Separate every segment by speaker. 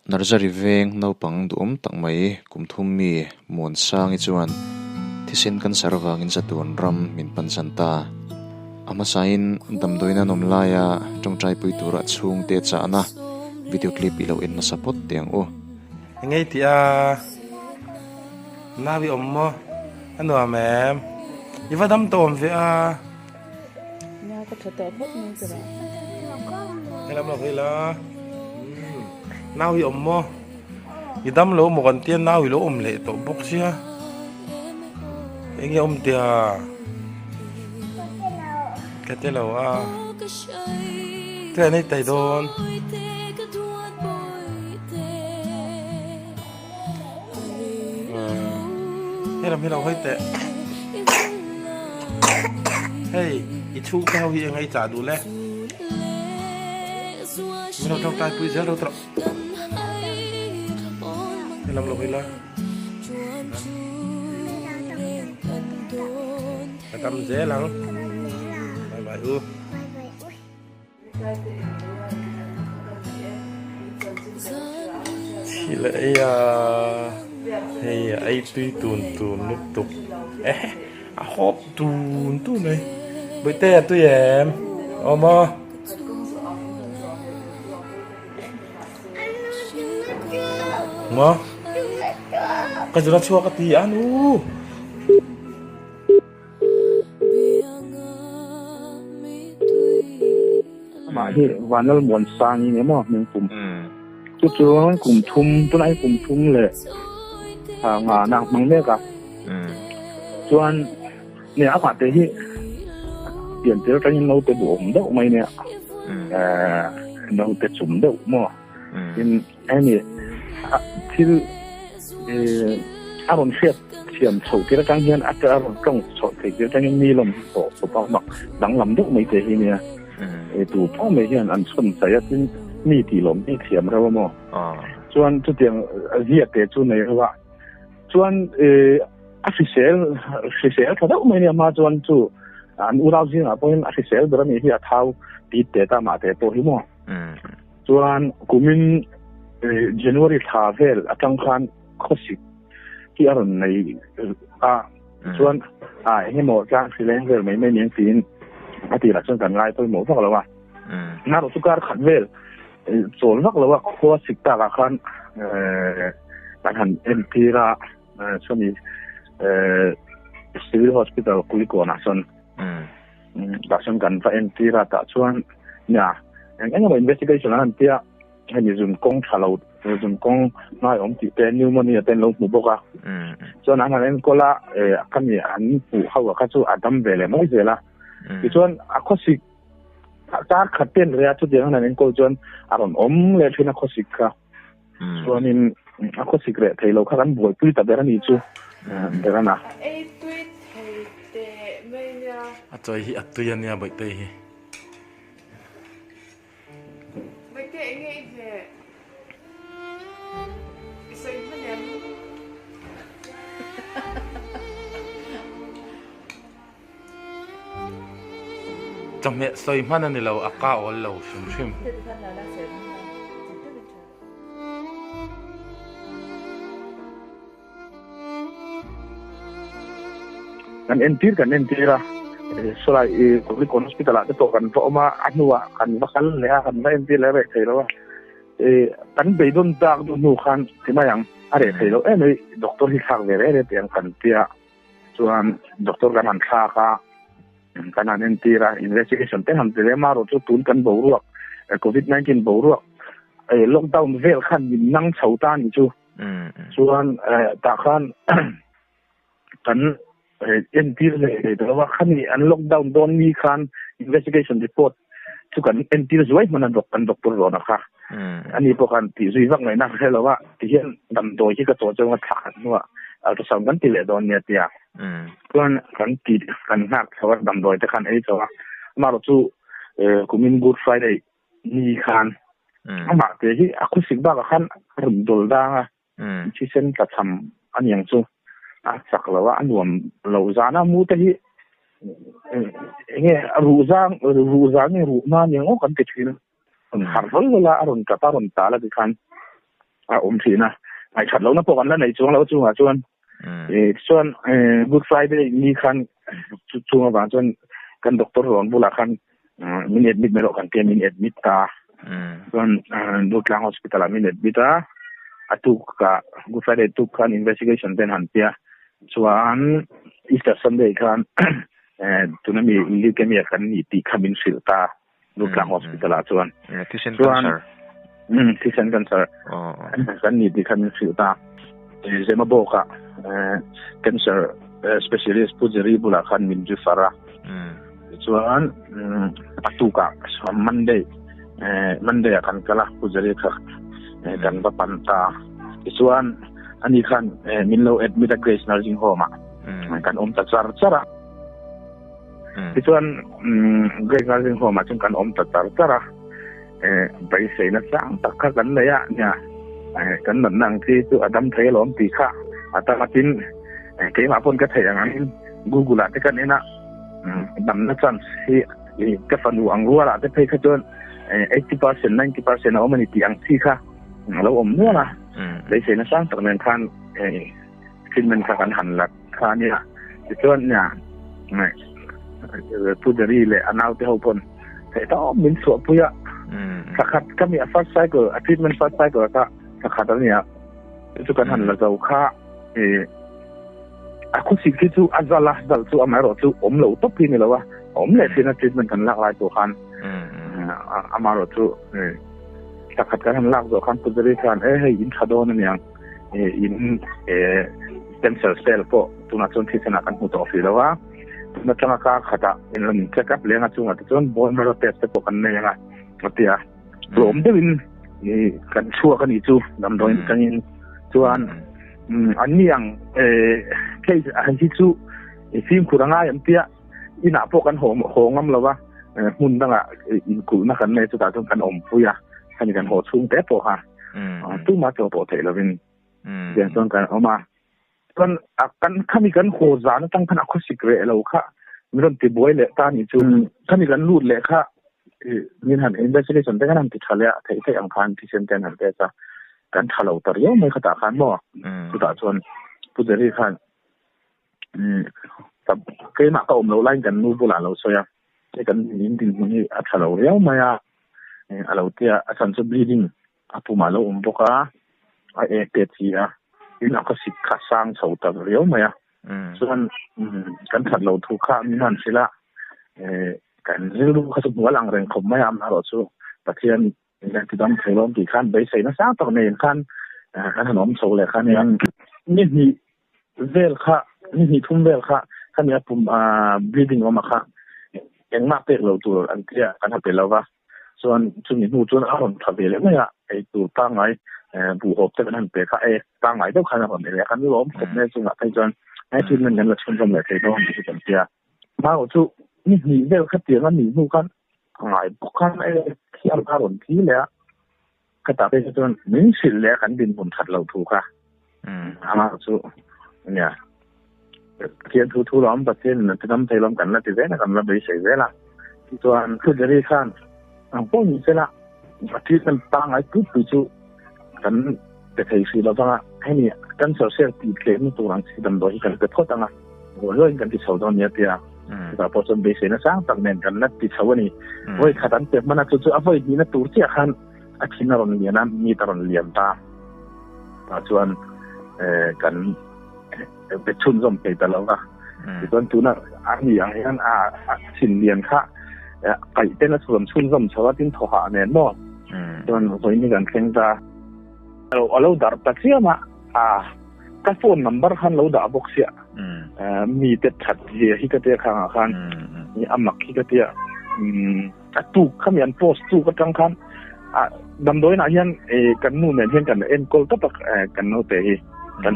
Speaker 1: Narzari veng naupang duom tak mai kumthum mi muan sang I chuan thisin kan sarwangin zatun ram min pansanta ama sain damdoina nomlaya tongtrai pui tura chung te chana video clip ilo in na support tiang o
Speaker 2: ngay thì na bị mo anh nói mẹ như vậy đâm tôm vậy
Speaker 3: nhà có thể tập hết như thế nào
Speaker 2: hay làm được hay là nào bị mo như đâm lỗ một con tiền nào bị lỗ lệ tổ bốc xí anh nghe tia cái tên là cái này tay đồnให้เราให้แต่เฮ้ยอีชูแก้วยังไงจ่าดูแลไม่เราต้องการปุ้ยเสียเราต้องให้เราให้ละแต่ทำเสียหลังบายทีละhey ai tuy tuôn lúc tục hộp tuôn này bữa tê tôi em ôm mơ mơ cái gì đó chua cái tí ăn u
Speaker 4: mà thì và nó buồn sang như thế mà mình cùng chút cùng thum tôi lại cùng thum lệ ngà nặng bằng đấy cả cho anh nè áp phạt thì tiền tiêu cho những lâu tới đủ đậu mày nè lâu tới súng đậu mà nên em này thì áp dụng phép xiêm sầu cái trang hiên áp cho áp dụng công sầu thì cái trang hiên mi lồng sầu bao mặc đắng lắm đậu mày thì nè đủ bao mày hiền ăn xuân sai trên mi thì lồng mi xiêm đâu mà cho anh chút tiền giết để chút này các bạn chuan official ka deuh mai ma chuan chu an urau zin a point official dra mi hi a thau ti te ta ma te po hi mo chuan kumin January tha vel atang khan khosik ki aron nei chuan he mo cha freelance vel mai ning tin ati la chuan kan ngai poi mo vak lawa na ro tukar khan vel chol vak lawa khosik ta ka khan han MP ra Sony civil hospital kuliko na son da son kan fa MP ra ta chuan nya ang investigation an tia hani zum kong thalo zum kong nai om ti te pneumonia ten lo mu boka chuan an kola kan ni an pu hawa ka chu adam vele mai zela ti chuan a khosik ta khaten ria chu de an ko chuan aron om le thina khosik ka chuan in a khosik re thei lo kha kan boi pui ta bera ni chu bera na
Speaker 3: ai tui thei te mai ya
Speaker 2: a choi hi atuyan ya bai te hi
Speaker 3: mai te ngai ve sai manem
Speaker 2: chom me soi man ani lo aka ol lo shim
Speaker 4: kan entira solai public hospital ate to kan to ma anua kan bakal le kan la entir le thei lo kan beidon tak du nu khan timayang are thei lo nei doctor hi khang ve re tiang kan tia chuan doctor kan han kha ka kan an entira investigation te han te ma ro chu tun kan bo ruak covid 19 bo ruak lockdown vel khan min nang chhauta ni chu chuan ta khan kan entir le de wa khani an lockdown don mi khan investigation report chu kan entir zuai man doctor ro na kha ani po kan ti zui vak ngai na khelo wa ti hian dam doi hi ka to chang tha nuwa to sam kan ti le don ne tia chuan kan ti kan hak thawar dam doi te khan ei chawa ma ro chu kumin good friday ni khan ama te hi akhusik ba khan รุนดลดางที่เส้นกระทำอันอย่างจู่สักแล้วว่าอันรวมเราจานามูแต่ที่รู้จางเนี่ยรู้นานอย่างโอ้กันติดนะหาฟังเวลาอารมณ์กับอารมณ์ตาละที่คันทีนะไอ้ขัดเรานะพวกกันแล้วในช่วงเราช่วงส่วนGood Friday มีคันช่วงบางส่วนกันด็อกเตอร์หลอนบุลาคันมินเอ็ดมิดไม่หลอกกันเกมินเอ็ดมิดตาส่วนดูกลางฮอสพิทอลมินเอ็ดมิดตาตุกะ Good Friday ตุกัน investigation เป็นหันเปียส่วน Easter Sunday kan tuna mi leukemia kan ni ti khamin silta luklang hospital a chuan tisen cancer kan ni ti khamin silta zema boka cancer specialist pujari bula khan min ju fara chuan atuka Monday kan kala pujari kha kan ba panta chuan ani khan min lo admit a Grace Nursing Home kan ta charaส่วนGrace Nursing Homeจึงกันta charaไปเสนาสางตักกันเลยเนี่ยกันนั่งที่ตัวอดัมเทล้อมตีค่ะตาตินเกี่ยมาพ่นก็เทียงนั้นGoogle ละที่กันนี่นะดำนักจันทร์ที่ก็ฟันดูอังรัวละที่เพย์ขจร80% 90% เอามันตีอังที่ค่ะเราเนื้อละไปเสนาสางตักเงินคันขึ้นมันกันหันหลักค่านี่ละส่วนเนี่ยผู้จะรีเลยอันเอาที่เขาพ่นแต่ต้องมินสวบผู้ยะสักขัดก็มีfirst cycle treatment first cycle ก็สักขัดตัวนี้จุกันหันแล้วจะค่าคุณสิ่งที่จู่อันจะละดัลจู่อเมริกาจู่เราต้องพิจารณาว่าเลยที่นั่น treatment กันหลากหลายตัวคันอเมริกาจู่สักขัดกันหันหลากตัวคันผู้จะรีกันให้ยินขดอนนั่นอย่างยินstem cell ก็ตัวนั้นจนที่ชนะกันหัวตัวฟิลว่านักข่าวขัดอินลันเช็คอัพเลี้ยงจู่ว่าจนบอลมาเราเทสต์ตัวกันเนี่ยไงก็ที่รวมด้วยกันชั่วกันอีกจู่ดำดอยกันยินส่วนอันนี้อย่างเคสอันที่จู่ฟิล์มคุรังง่ายอย่างที่อินาพวกกันโหงำเราว่าหุ่นตั้งอ่ะอินคุนักกันในสุดท้ายต้องกันปุยกันกันโหชุ่มเตะปะฮะตู้มาเจอปะเทเราเป็นเดี๋ยวต้องกันเอามากันข้ามีกันโหจานตั้งขนาดคุสิกเรเราค่ะมีรถติดบวยเละตานี่จู่ข้ามีกันรูดเละค่ะมีหันinvestigation แต่ก็นั่งติดทะเลที่อังคารที่เซ็นเตอร์นั่นแต่จะการทะเลาะตะเรียวไม่ขตาขันบ่สุดท้ายชนผู้เจริญขันแต่เกี่ยมาก็เราไล่กันนู่นโบราณเราเสียแต่กันยินดีนี่ทะเลาะเรียวมาเราเที่ยอาจารย์จะ bleeding ผู้มาเราพวกเปิดที่ยินเราก็สิขาสร้างเสาตะเรียวมาส่วนการทะเลาะทุกข้ามีนั่นสิละกันเรื่องเขาสมมติว่าหลังเรื่องผมไม่ทำนะหรอกสู้แต่เทียนอย่างที่ดำเคยร้องกี่ขั้นไปใส่น้ำซาตรงนี้ขั้นขนมโซ่เลยขั้นนี้นี่มีเวลค่ะนี่มีทุ่มเวลค่ะขั้นนี้ผมbleeding ออกมาค่ะยังมากเตะเราตัวอันเทียกันทำเป็นแล้วว่าส่วนช่วงนี้หูจนอารมณ์ทำเป็นเลยไม่อะไอตัวตั้งไว้ผู้หอบจะเป็นนั่นเป็นค่ะไอตั้งไว้ต้องขั้นทำเป็นเลยขั้นนี้ล้มผมเนี่ยจังหวะไอจนไอจุดนั้นยังละชนจำเลยเคยร้องที่เป็นเทียมาเอาจู่นี่หนีเร็วแค่เตียงก็หนีนู่นกันหายพวกกันไอ้ที่อารมณ์ที่แล้วก็ตัดไปจนมิ้นสิแล้วกันดินบนถัดเราถูกค่ะอามาสู้เนี่ยเทียนทูล้อมประเทศนั้นจะทำไทยล้อมกันแล้วติดเวนะกันแล้วไปใส่เวละที่ตัวคือจะได้ขั้นพวกนี้เสร็จละที่มันตั้งไอ้ปุ๊บไปสู้กันแต่ไทยสิเราต้องให้เนี่ยกันโซเชียลติดเคลมตัวหลังที่ดำโดยกันไปทอดตั้งหัวเรื่องกันที่ชาวตอนนี้เดียแต่พอจนไปเสียนะสร้างตำแหน่งกันนัดติดชาวนี่เว้ยขัดอันเจ็บมันจู่ๆเอาไว้ดีนะตัวเสียขันอาชีพนั้นเราเนี่ยนะมีตลอดเลี้ยงตาชวนกันไปชุนส่งไปตลอดว่าส่วนตัวนั้นอันนี้อย่างนั้นสินเลี้ยงค่ะไปเต้นส่วนชุนส่งชาวที่ทหารเนี่ยนอส่วนตัวนี้กันเข่งตาเราดาร์ตัดเสียมาก็โฟนนัมเบอร์ขันเราด่าบอกเสียมีแต่ถัดเดียที่ก็เดียข้างขันมีอามักที่ก็เดียตู้ขมิ้นโพสตู้ก็จังขันดำโดยนะยันกันนู่นเนี่ยเช่นกันเอ็นโกลตับกันโนเตะกัน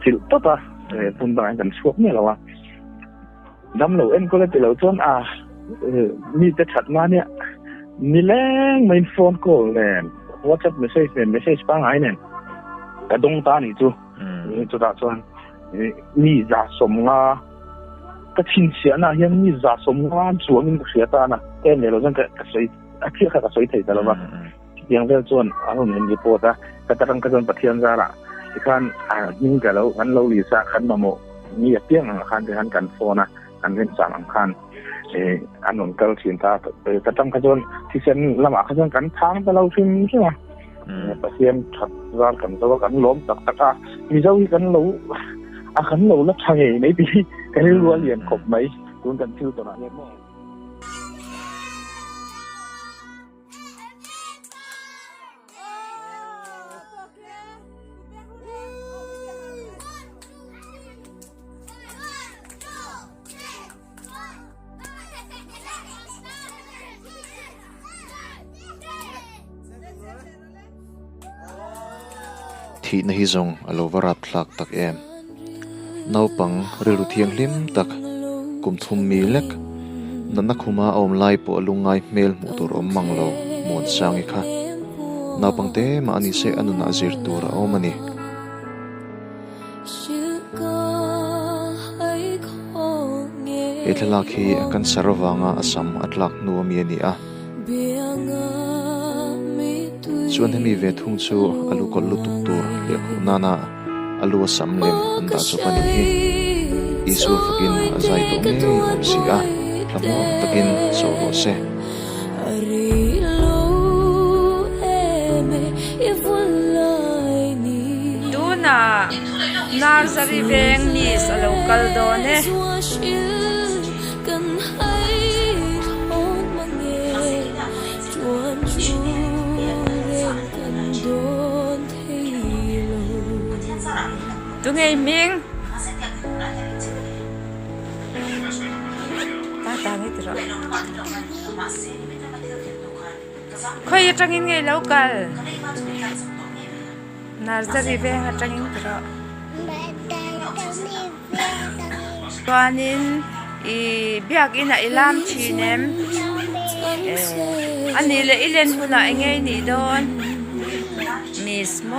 Speaker 4: สิลตับพุ่งไปกันช่วงนี้แล้ววะดำเราเอ็นโกลเตะเราจนมีแต่ถัดมาเนี่ยมีแรงไม่โฟนโกลเนี่ยว่าจะไม่ใช่ปังไงเนี่ย กระดงตานี่จูจุดส่วนมีจ่าสมงาก็ชินเสียนะยังมีจ่าสมงาสวมมีเสียตานะแค่เนี่ยเราต้องกระสวยเที่ยวกระสวยถี่แต่ละวันยังเรื่องส่วนอารมณ์มันมีโปรดนะกระตั้งกระจนปะเทียนซะละที่ขั้นยิ่งกันแล้วงั้นเราลีซ่าขั้นมาโมมีเปี้ยงขั้นที่ขั้นกันโฟนะกันเป็นสามขั้นอันนั้นก็สินตากระตั้งกระจนที่เส้นละหมาดกระจนกันทางแต่เราชิมใช่ไหมปะเทียนขัดร้านกันตัวกันล้มตักตะมีเจ้าที่กันรู้กันรู้แล้วทางไหนไม่ดีกันรู้ว่าเรียนครบไหมรู้กันชื่อตัวนั้นแน่
Speaker 1: ที่นหิจงอโลวรัดหลักตักเอ็มนาวปังเรือเทียงลิมตักกุมทุมมีเล็กนันนักขุมาอมไลปอลุงไงเมลมุตุรอมมังโลมวนสางอีกค่ะนาวปังเตมาอันนี้เซอนุนาจิรตัวเราอมันนี่เอทลาคีกันสารวังอาสัมอัตลักนัวมีนี่อ่ะส่วนที่มีเวทุงชูอลูกอลุตุตัวเลี้ยงนานาอลูสัมเลมอันดาสุปันนี้อิสุฟกินอาศัยตรงนี้อมสิอาลำมองตะกินโซโลเซ
Speaker 3: ดูน่ะนาร์ซารีเวงนี่สโลกัลโดเนตัวไงมิงตาไม่ติดหรอคอยจังยิงไงแล้วกันนาร์ซารีเวงจังยิงติดหรอตอนนี้เบียกอินะอิลามชีเนมอันนี้เลยอิเลนหุ่นอะไรนี่โดนมิสโม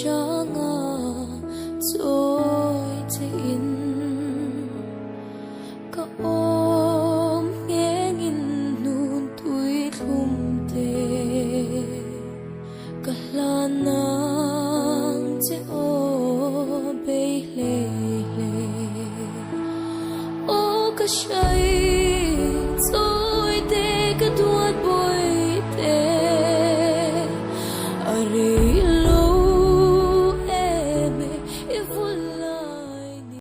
Speaker 3: Jangan trôi tin có ôm nghe nghìn nụ tuổi thum tê cả là nắng che ô bê lê lê ô cả say trôi tê cả tuột bồi tê ari